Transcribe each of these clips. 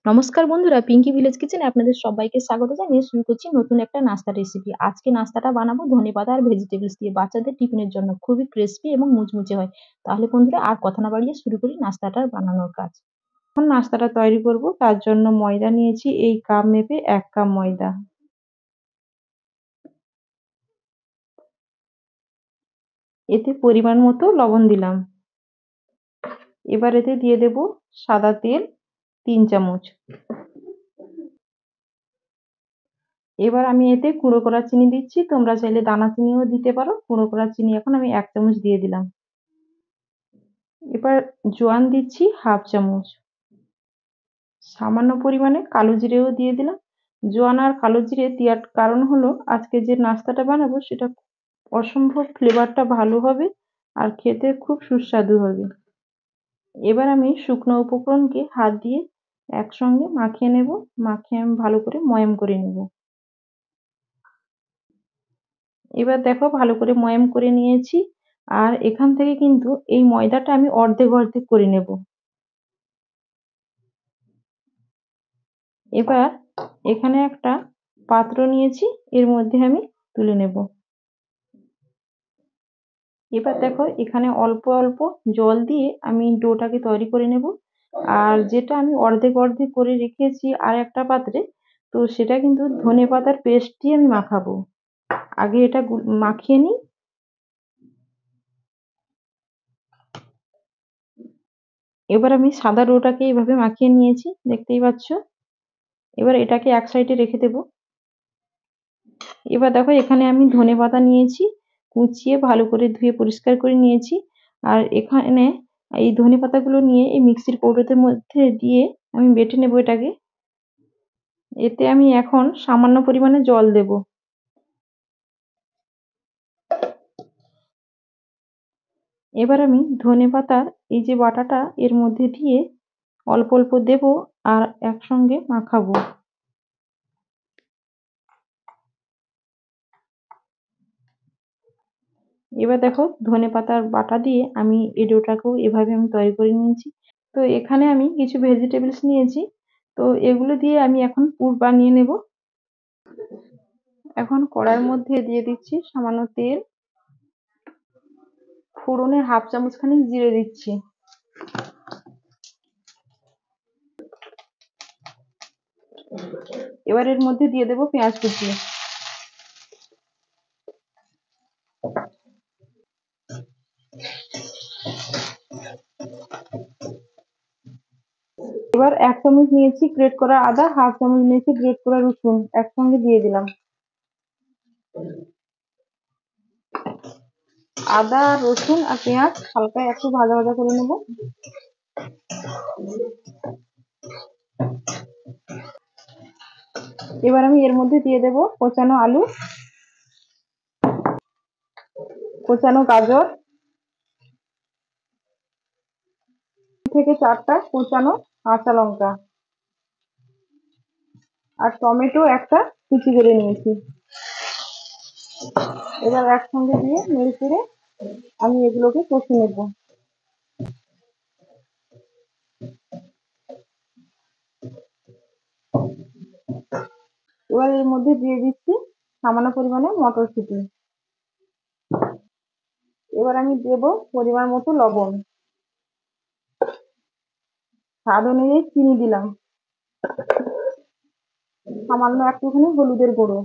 নমস্কার বন্ধুরা, পিঙ্কি ভিলেজ কিচেনে আপনাদের সবাইকে স্বাগত জানিয়ে শুরু করছি নতুন একটা নাস্তা রেসিপি। আজকে নাস্তাটা বানাবো ধনেপাতা আর ভেজিটেবলস দিয়ে। বাচ্চাদের টিফিনের জন্য খুবই ক্রিস্পি এবং মুচমুচে হয়। তাহলে বন্ধুরা আর কথা না বাড়িয়ে শুরু করি নাস্তাটা বানানোর কাজ। এখন নাস্তাটা তৈরি করব, তার জন্য ময়দা নিয়েছি এই কাপ মেপে 1 কাপ ময়দা। এতে পরিমাণ মতো লবণ দিলাম। এবার এতে দিয়ে দেব সাদা তেল 3 চামচ। এবার আমি এতে গুঁড়ো করা চিনি দিচ্ছি, তোমরা চাইলে দানা চিনিও দিতে পারো। গুঁড়ো করা চিনি এখন আমি 1 চামচ দিয়ে দিলাম। এবার জোয়ান দিচ্ছি 1/2 চামচ। সামান্য পরিমাণে কালো জিরেও দিয়ে দিলাম। জোয়ান আর কালো জিরে দেওয়ার কারণ হলো আজকে যে নাস্তাটা বানাবো সেটা অসম্ভব ফ্লেভারটা ভালো হবে আর খেতে খুব সুস্বাদু হবে। এবার আমি শুকনো উপকরণকে হাত দিয়ে একসঙ্গে মাখিয়ে নেব। মাখিয়ে আমি ভালো করে ময়াম করে নেব। এবার দেখো ভালো করে ময়াম করে নিয়েছি। আর এখান থেকে কিন্তু এই ময়দাটা আমি অর্ধেক অর্ধেক করে নেব। এবার এখানে একটা পাত্র নিয়েছি, এর মধ্যে আমি তুলে নেব। এবার দেখো এখানে অল্প অল্প জল দিয়ে আমি ডোটাকে তৈরি করে নেব। আর যেটা আমি অর্ধেক অর্ধেক করে রেখেছি আর একটা পাত্রে, তো সেটা কিন্তু ধনেপাতার পেস্ট দিয়ে আমি মাখাবো। আগে এটা মাখিয়ে নিই। এবার আমি সাদা ডোটাকে এইভাবে মাখিয়ে নিয়েছি, দেখতেই পাচ্ছ। এবার এটাকে এক সাইডে রেখে দেব। এবার দেখো এখানে আমি ধনেপাতা নিয়েছি, কুচিয়ে ভালো করে ধুয়ে পরিষ্কার করে নিয়েছি। আর এখানে এই ধনেপাতাগুলো নিয়ে এই মিক্সির কৌটোতে মধ্যে দিয়ে আমি বেটে নেব এটাকে। এতে আমি এখন সামান্য পরিমাণে জল দেব। এবার আমি ধনেপাতার এই যে বাটাটা এর মধ্যে দিয়ে অল্প অল্প দেব আর একসঙ্গে মাখাবো। এবার দেখো ধনেপাতার বাটা দিয়ে আমি এই ডোটাকেও এভাবে আমি তৈরি করে নিয়েছি। তো এখানে আমি কিছু ভেজিটেবলস নিয়েছি, তো এগুলো দিয়ে আমি এখন পুর বানিয়ে নেব। এখন কড়াইয়ের মধ্যে দিয়ে দিচ্ছি সামান্য তেল। ফোড়নে 1/2 চামচ খানিক জিরে দিচ্ছি। এবার এর মধ্যে দিয়ে দেব পেঁয়াজ কুচি। এবার 1 চামচ নিয়েছি গ্রেট করা আদা, 1/2 চামচ নিয়েছি গ্রেট করা রসুন, একসঙ্গে দিয়ে দিলাম। আদা, রসুন আর পেঁয়াজ হালকা একটু ভাজা ভাজা করে নেব। এবার আমি এর মধ্যে দিয়ে দেব কোচানো আলু, কোচানো গাজর, থেকে 4টা কোচানো কাঁচা লঙ্কা আর টমেটো একটা কুচি করে নিয়েছি। এবার একসঙ্গে দিয়ে নেড়ে চেড়ে আমি এগুলোকে কষে নেব। এবার এর মধ্যে দিয়ে দিচ্ছি সামান্য পরিমাণে মটরশুঁটি। এবার আমি দেব পরিমাণ মতো লবণ, স্বাদ অনুযায়ী চিনি দিলাম, সামান্য একটুখানি হলুদের গুঁড়ো,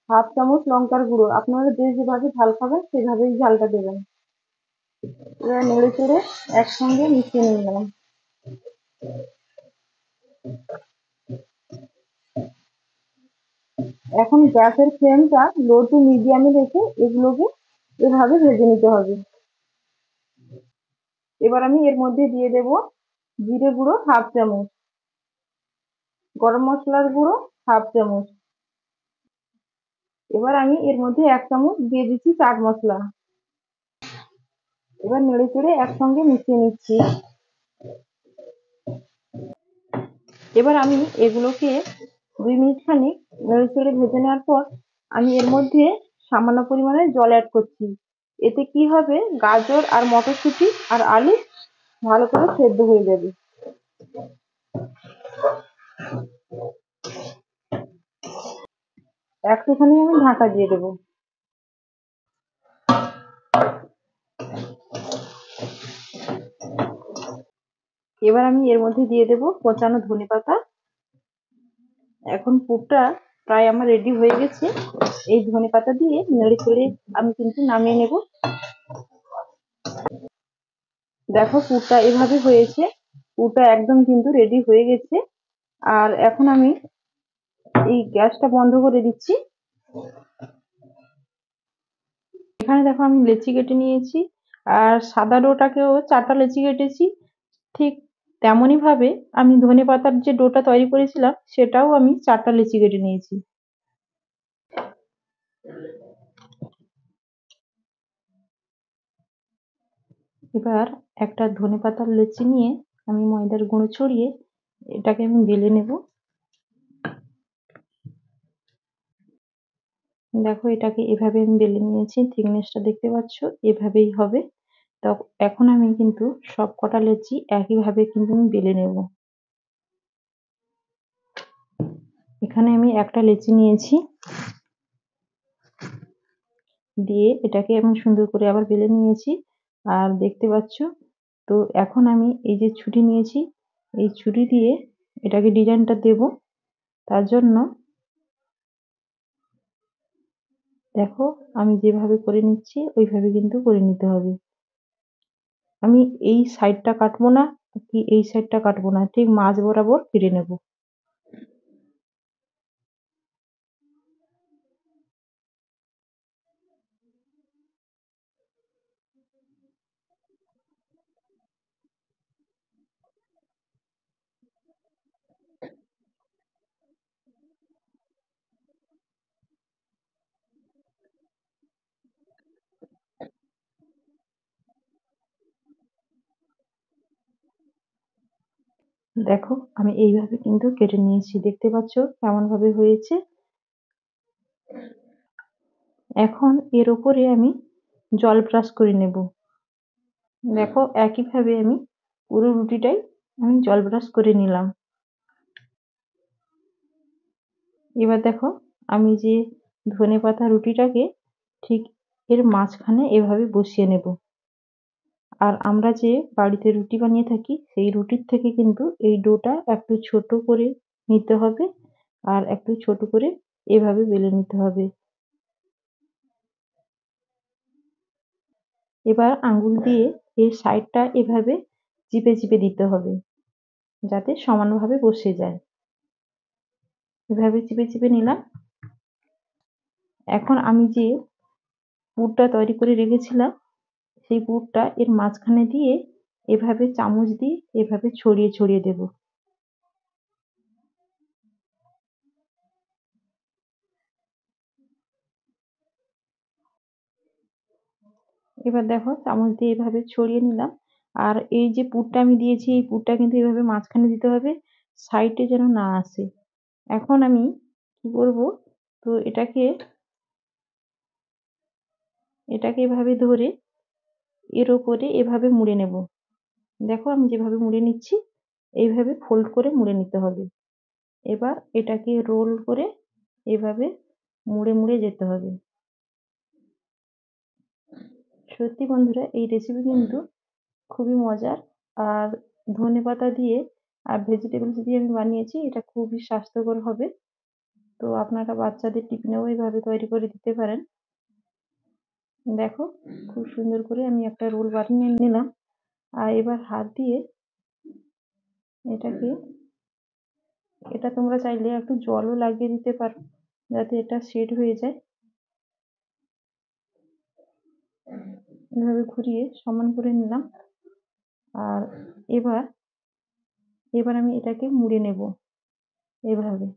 1/2 চামচ লঙ্কার গুঁড়ো। আপনারা যে যেভাবে ঝাল খাবেন সেভাবেই ঝালটা দেবেন। এবার নেড়ে চেড়ে একসঙ্গে মিশিয়ে নিলাম। এখন গ্যাসের ফ্লেমটা লো টু মিডিয়ামে রেখে এগুলোকে এভাবে ভেজে নিতে হবে। এবার আমি এর মধ্যে দিয়ে দেব জিরে গুঁড়ো 1/2 চামচ, গরম মশলার গুঁড়ো 1/2 চামচ। এবার আমি এর মধ্যে 1 চামচ দিয়ে দিচ্ছি চাট মশলা। এবার নেড়ে চেড়ে একসঙ্গে মিশিয়ে নিচ্ছি। এবার আমি এগুলোকে 2 মিনিট খানিক নেড়ে চেড়ে ভেজে নেওয়ার পর আমি এর মধ্যে সামান্য পরিমাণে জল অ্যাড করছি। এতে কি হবে, গাজর আর মটরশুঁটি আর আলু ভালো করে সেদ্ধ হয়ে যাবে। একটুখানি আমি ঢাকা দিয়ে দেবো। এবার আমি এর মধ্যে দিয়ে দেবো কোচানো ধনেপাতা। এখন পুরটা প্রায় আমার রেডি হয়ে গেছে। এই ধনেপাতা দিয়ে নেড়ে চেড়ে আমি কিন্তু নামিয়ে নেব। দেখো পুরটা এভাবে হয়েছে, পুরটা একদম কিন্তু রেডি হয়ে গেছে। আর এখন আমি এই গ্যাসটা বন্ধ করে দিচ্ছি। এখানে দেখো আমি লেচি কেটে নিয়েছি, আর সাদা ডোটাকেও 4টা লেচি কেটেছি। ঠিক তেমনই ভাবে আমি ধনেপাতার যে ডোটা তৈরি করেছিলাম সেটাও আমি 4টা লেচি কেটে নিয়েছি। এবার একটা ধনেপাতার লেচি নিয়ে আমি ময়দার গুঁড়ো ছড়িয়ে এটাকে আমি বেলে নেব। দেখো এটাকে এভাবে আমি বেলে নিয়েছি, থিকনেসটা দেখতে পাচ্ছ, এভাবেই হবে। তো এখন আমি কিন্তু সব কটা লেচি একইভাবে কিন্তু আমি বেলে নেব। এখানে আমি একটা লেচি নিয়েছি, দিয়ে এটাকে আমি সুন্দর করে আবার বেলে নিয়েছি। আর দেখতে পাচ্ছ, তো এখন আমি এই যে ছুরি নিয়েছি, এই ছুরি দিয়ে এটাকে ডিজাইনটা দেব। তার জন্য দেখো আমি যেভাবে করে নিচ্ছি ওইভাবে কিন্তু করে নিতে হবে। আমি এই সাইডটা কাটবো না, কি এই সাইডটা কাটবো না, ঠিক মাঝ বরাবর কেটে নেব। দেখো আমি এইভাবে কিন্তু কেটে নিয়েছি, দেখতে পাচ্ছ কেমন ভাবে হয়েছে। এখন এর উপরে আমি জল ব্রাশ করে নেব। দেখো একইভাবে আমি পুরো রুটিটাই আমি জল ব্রাশ করে নিলাম। এবার দেখো আমি যে ধনেপাতা রুটিটাকে ঠিক এর মাঝখানে এভাবে বসিয়ে নেব। আর আমরা যে বাড়িতে রুটি বানিয়ে থাকি সেই রুটির থেকে কিন্তু এই ডোটা একটু ছোট করে নিতে হবে, আর একটু ছোট করে এভাবে বেলে নিতে হবে। এবার আঙ্গুল দিয়ে এর সাইডটা এভাবে চিপে চিপে দিতে হবে যাতে সমানভাবে বসে যায়। এভাবে চিপে চিপে নিলাম। এখন আমি যে পুরটা তৈরি করে রেখেছিলাম সেই পুরটা এর মাঝখানে দিয়ে এভাবে চামচ দিয়ে এভাবে ছড়িয়ে ছড়িয়ে দেব। এবার দেখো চামচ দিয়ে এভাবে ছড়িয়ে নিলাম। আর এই যে পুরটা আমি দিয়েছি এই পুরটা কিন্তু এভাবে মাঝখানে দিতে হবে, সাইডে যেন না আসে। এখন আমি কি করব, তো এটাকে এভাবে ধরে এর উপরে এভাবে মুড়ে নেব। দেখো আমি যেভাবে মুড়ে নিচ্ছি এইভাবে ফোল্ড করে মুড়ে নিতে হবে। এবার এটাকে রোল করে এভাবে মুড়ে মুড়ে যেতে হবে। সত্যি বন্ধুরা এই রেসিপি কিন্তু খুবই মজার। আর ধনেপাতা দিয়ে আর ভেজিটেবলস দিয়ে আমি বানিয়েছি, এটা খুবই স্বাস্থ্যকর হবে। তো আপনারা বাচ্চাদের টিফিনেও এইভাবে তৈরি করে দিতে পারেন। দেখো খুব সুন্দর করে আমি একটা রোল বানিয়ে নিলাম। আর এবার হাত দিয়ে এটাকে, এটা তোমরা চাইলে একটু জলও লাগিয়ে দিতে পারো যাতে এটা সেট হয়ে যায়। এভাবে ঘুরিয়ে সমান করে নিলাম। আর এবার এবার আমি এটাকে মুড়ে নেব এভাবে।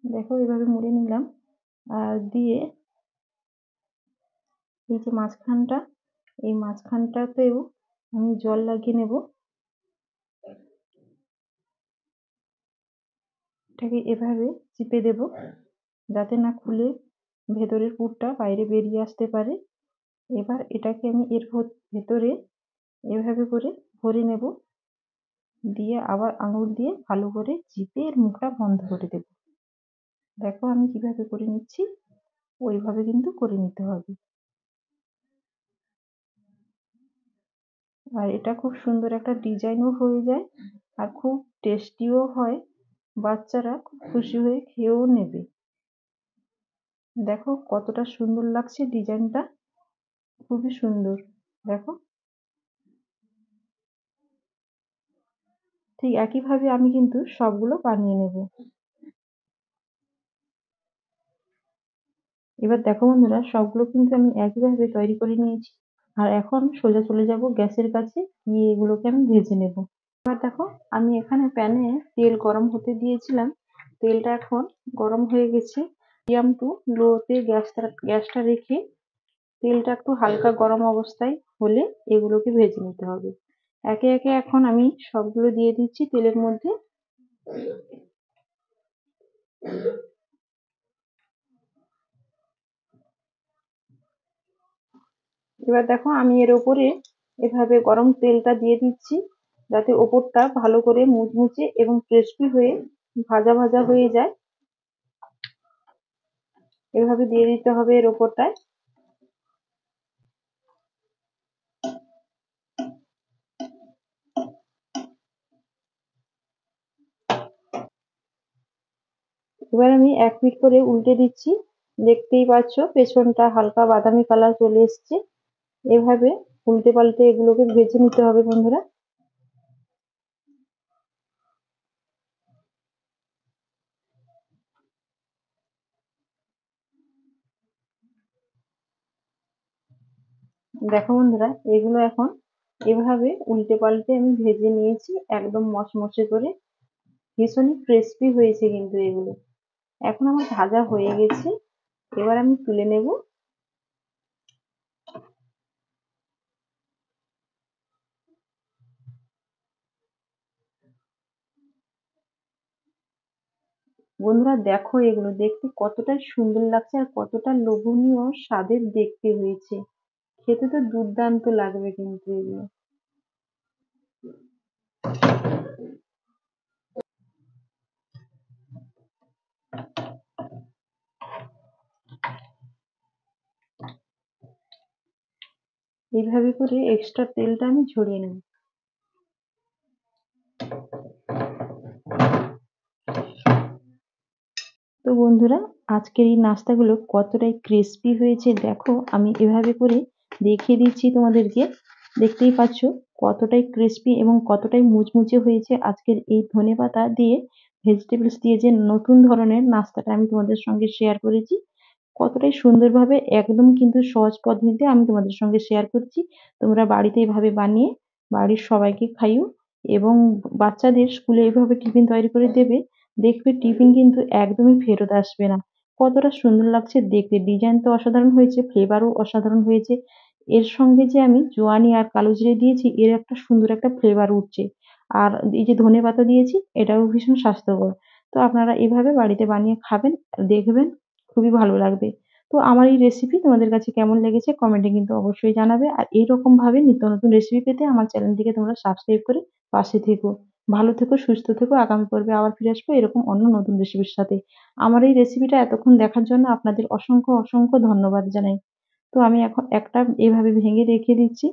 দেখো এভাবে মুড়ে নিলাম। আর দিয়ে এই যে মাঝখানটা, এই মাঝখানটাতেও আমি জল লাগিয়ে নেব। এটাকে এভাবে চিপে দেব যাতে না খুলে ভেতরের পুরটা বাইরে বেরিয়ে আসতে পারে। এবার এটাকে আমি এর ভেতরে এভাবে করে ভরে নেব। দিয়ে আবার আঙুল দিয়ে ভালো করে চিপে এর মুখটা বন্ধ করে দেব। দেখো আমি কিভাবে করে নিচ্ছি, ওইভাবে কিন্তু করে নিতে হবে। আর এটা খুব সুন্দর একটা ডিজাইনও হয়ে যায় আর খুব টেস্টিও হয়, বাচ্চারা খুব খুশি হয়ে খেয়েও নেবে। দেখো কতটা সুন্দর লাগছে ডিজাইনটা, খুবই সুন্দর। দেখো ঠিক একইভাবে আমি কিন্তু সবগুলো বানিয়ে নেব। এবার দেখো বন্ধুরা, সবগুলো কিন্তু আমি একইভাবে তৈরি করে নিয়েছি। আর এখন সোজা চলে যাব গ্যাসের কাছে, গিয়ে এগুলোকে আমি ভেজে নেব। এবার দেখো আমি এখানে প্যানে তেল গরম হতে দিয়েছিলাম, তেলটা এখন গরম হয়ে গেছে। মিডিয়াম টু লোতে গ্যাসটা রেখে তেলটা একটু হালকা গরম অবস্থায় হলে এগুলোকে ভেজে নিতে হবে। একে একে এখন আমি সবগুলো দিয়ে দিচ্ছি তেলের মধ্যে। এবার দেখো আমি এর ওপরে এভাবে গরম তেলটা দিয়ে দিচ্ছি, যাতে ওপরটা ভালো করে মুচমুচে এবং ক্রিস্পি হয়ে ভাজা ভাজা হয়ে যায়। এভাবে দিয়ে দিতে হবে এর ওপরটায়। এবার আমি 1 মিনিট করে উল্টে দিচ্ছি। দেখতেই পাচ্ছ পেছনটা হালকা বাদামি কালার চলে এসছে। এভাবে উল্টে পাল্টে এগুলোকে ভেজে নিতে হবে বন্ধুরা। দেখো বন্ধুরা, এগুলো এখন এভাবে উল্টে পাল্টে আমি ভেজে নিয়েছি একদম মচমচে করে। ভীষণই ক্রিস্পি হয়েছে কিন্তু এগুলো। এখন আমার ভাজা হয়ে গেছে, এবার আমি তুলে নেব। বন্ধুরা দেখো, এগুলো দেখতে কতটা সুন্দর লাগছে আর কতটা লোভনীয় স্বাদের দেখতে হয়েছে। খেতে তো দুর্দান্ত লাগবে কিন্তু এগুলো। এইভাবে করে এক্সট্রা তেলটা আমি ঝরিয়ে নেব। তো বন্ধুরা, আজকের এই নাস্তাগুলো কতটাই ক্রিস্পি হয়েছে দেখো, আমি এভাবে করে দেখিয়ে দিচ্ছি তোমাদেরকে। দেখতেই পাচ্ছ কতটাই ক্রিস্পি এবং কতটাই মুচমুচে হয়েছে আজকের এই ধনেপাতা দিয়ে ভেজিটেবলস দিয়ে যে নতুন ধরনের নাস্তাটা আমি তোমাদের সঙ্গে শেয়ার করেছি। কতটাই সুন্দরভাবে একদম কিন্তু সহজ পদ্ধতিতে আমি তোমাদের সঙ্গে শেয়ার করছি। তোমরা বাড়িতে এভাবে বানিয়ে বাড়ির সবাইকে খাইও এবং বাচ্চাদের স্কুলে এভাবে টিফিন তৈরি করে দেবে। দেখবে টিফিন কিন্তু একদমই ফেরত আসবে না। কতটা সুন্দর লাগছে দেখতে, ডিজাইন তো অসাধারণ হয়েছে, ফ্লেভারও অসাধারণ হয়েছে। এর সঙ্গে যে আমি জোয়ানি আর কালো জিরে দিয়েছি, এর একটা সুন্দর একটা ফ্লেভার উঠছে। আর এই যে ধনেপাতা দিয়েছি, এটাও ভীষণ স্বাস্থ্যকর। তো আপনারা এভাবে বাড়িতে বানিয়ে খাবেন, দেখবেন খুবই ভালো লাগবে। তো আমার এই রেসিপি তোমাদের কাছে কেমন লেগেছে কমেন্টে কিন্তু অবশ্যই জানাবে। আর এইরকম ভাবে নিত্য নতুন রেসিপি পেতে আমার চ্যানেলটিকে তোমরা সাবস্ক্রাইব করে পাশে থেকো। ভালো থেকো, সুস্থ থেকো। আগামী পর্বে আবার ফিরে আসবো এরকম অন্য নতুন রেসিপির সাথে। আমার এই রেসিপিটা এতক্ষণ দেখার জন্য আপনাদের অসংখ্য অসংখ্য ধন্যবাদ জানাই। তো আমি এখন একটা এভাবে ভেঙে রেখে দিচ্ছি।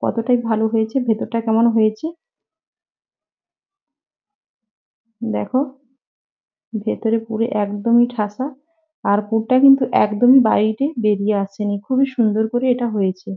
কতটাই ভালো হয়েছে, ভেতরটা কেমন হয়েছে দেখো। ভেতরে পুরো একদমই ঠাসা আর পুরটা কিন্তু একদমই বাইরে বেরিয়ে আসেনি। খুবই সুন্দর করে এটা হয়েছে।